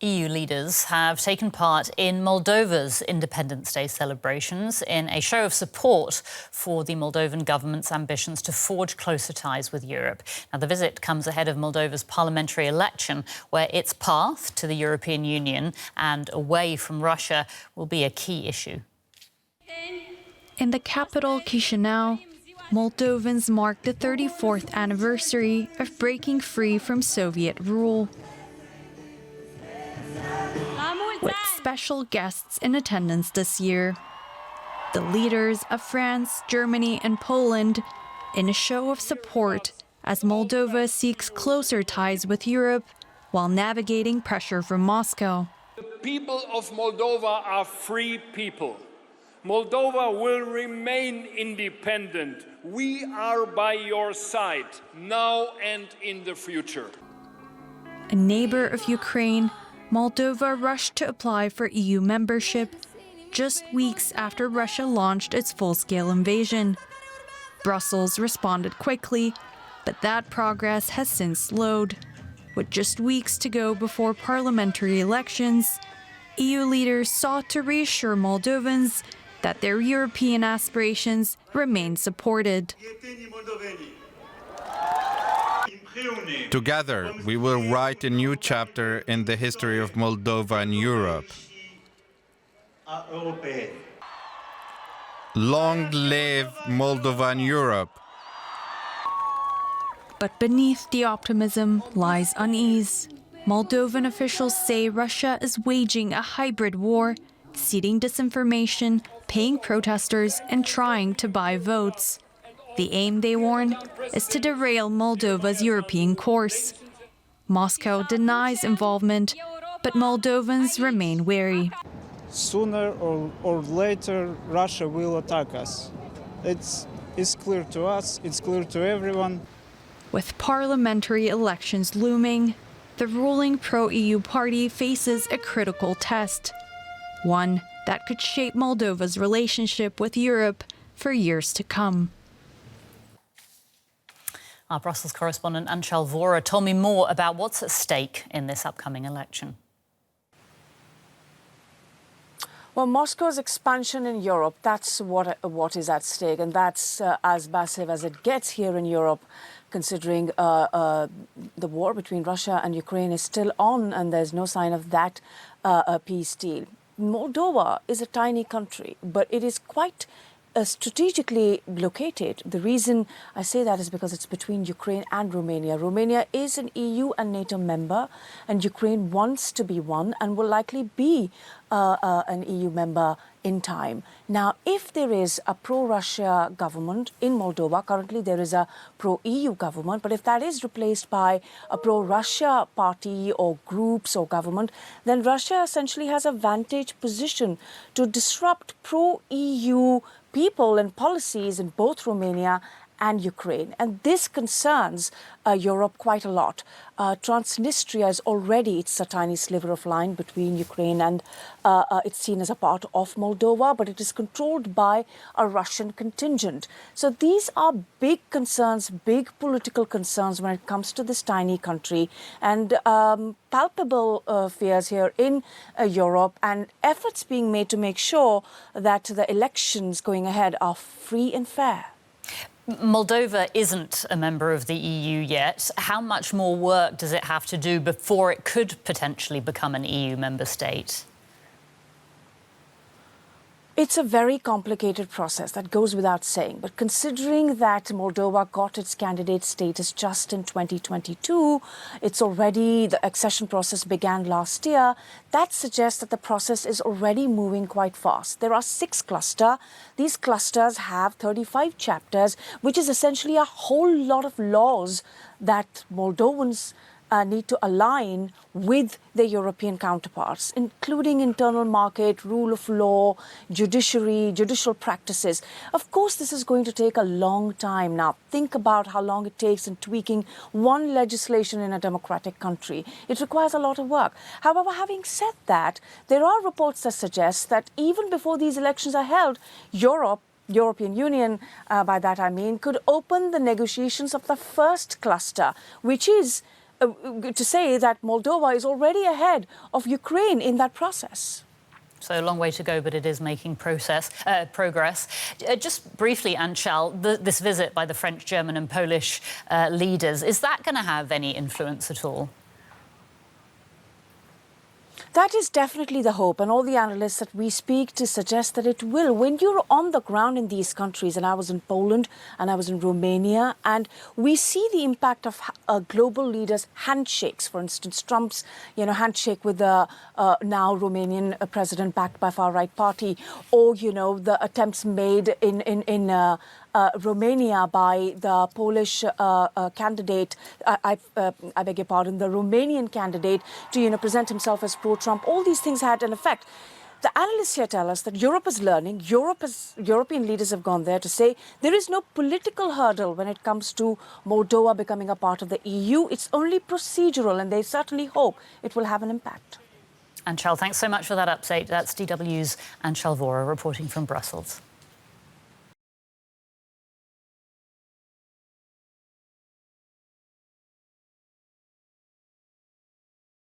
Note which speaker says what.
Speaker 1: EU leaders have taken part in Moldova's Independence Day celebrations in a show of support for the Moldovan government's ambitions to forge closer ties with Europe. Now, the visit comes ahead of Moldova's parliamentary election, where its path to the European Union and away from Russia will be a key issue.
Speaker 2: In the capital, Chisinau, Moldovans mark the 34th anniversary of breaking free from Soviet rule, with special guests in attendance this year. The leaders of France, Germany and Poland in a show of support as Moldova seeks closer ties with Europe while navigating pressure from Moscow.
Speaker 3: The people of Moldova are free people. Moldova will remain independent. We are by your side, now and in the future.
Speaker 2: A neighbor of Ukraine, Moldova rushed to apply for EU membership just weeks after Russia launched its full-scale invasion. Brussels responded quickly, but that progress has since slowed. With just weeks to go before parliamentary elections, EU leaders sought to reassure Moldovans that their European aspirations remain supported.
Speaker 4: Together, we will write a new chapter in the history of Moldova and Europe. Long live Moldova and Europe!
Speaker 2: But beneath the optimism lies unease. Moldovan officials say Russia is waging a hybrid war, seeding disinformation, paying protesters, and trying to buy votes. The aim, they warn, is to derail Moldova's European course. Moscow denies involvement, but Moldovans remain wary.
Speaker 5: Sooner or later, Russia will attack us. It's clear to us, it's clear to everyone.
Speaker 2: With parliamentary elections looming, the ruling pro-EU party faces a critical test, one that could shape Moldova's relationship with Europe for years to come.
Speaker 1: Our Brussels correspondent Anchal Vohra told me more about what's at stake in this upcoming election.
Speaker 6: Well, Moscow's expansion in Europe, that's what is at stake, and that's as massive as it gets here in Europe, considering the war between Russia and Ukraine is still on, and there's no sign of that peace deal. Moldova is a tiny country, but it is quite strategically located. The reason I say that is because it's between Ukraine and Romania. Romania is an EU and NATO member, and Ukraine wants to be one and will likely be an EU member in time. Now, if there is a pro-Russia government in Moldova, currently there is a pro-EU government, but if that is replaced by a pro-Russia party or groups or government, then Russia essentially has a vantage position to disrupt pro-EU people and policies in both Romania and Ukraine. And this concerns Europe quite a lot. Transnistria is already, it's a tiny sliver of line between Ukraine and it's seen as a part of Moldova, but it is controlled by a Russian contingent. So these are big concerns, big political concerns when it comes to this tiny country, and palpable fears here in Europe, and efforts being made to make sure that the elections going ahead are free and fair.
Speaker 1: Moldova isn't a member of the EU yet. How much more work does it have to do before it could potentially become an EU member state?
Speaker 6: It's a very complicated process, that goes without saying. But considering that Moldova got its candidate status just in 2022, it's already, the accession process began last year, that suggests that the process is already moving quite fast. There are 6 clusters. These clusters have 35 chapters, which is essentially a whole lot of laws that Moldovans need to align with their European counterparts, including internal market, rule of law, judiciary, judicial practices. Of course, this is going to take a long time. Now, think about how long it takes in tweaking one legislation in a democratic country. It requires a lot of work. However, having said that, there are reports that suggest that even before these elections are held, European Union, by that I mean, could open the negotiations of the first cluster, which is to say that Moldova is already ahead of Ukraine in that process.
Speaker 1: So a long way to go, but it is making progress. Just briefly, Anchal, this visit by the French, German and Polish leaders, is that going to have any influence at all?
Speaker 6: That is definitely the hope, and all the analysts that we speak to suggest that it will. When you're on the ground in these countries, and I was in Poland and I was in Romania, and we see the impact of global leaders' handshakes. For instance, Trump's handshake with the now Romanian president backed by far-right party, or the attempts made in Romania by the Polish candidate, I beg your pardon, the Romanian candidate to present himself as pro-Trump. All these things had an effect. The analysts here tell us that Europe is learning. European leaders have gone there to say there is no political hurdle when it comes to Moldova becoming a part of the EU. It's only procedural, and they certainly hope it will have an impact.
Speaker 1: Anchal, thanks so much for that update. That's DW's Anchal Vohra reporting from Brussels.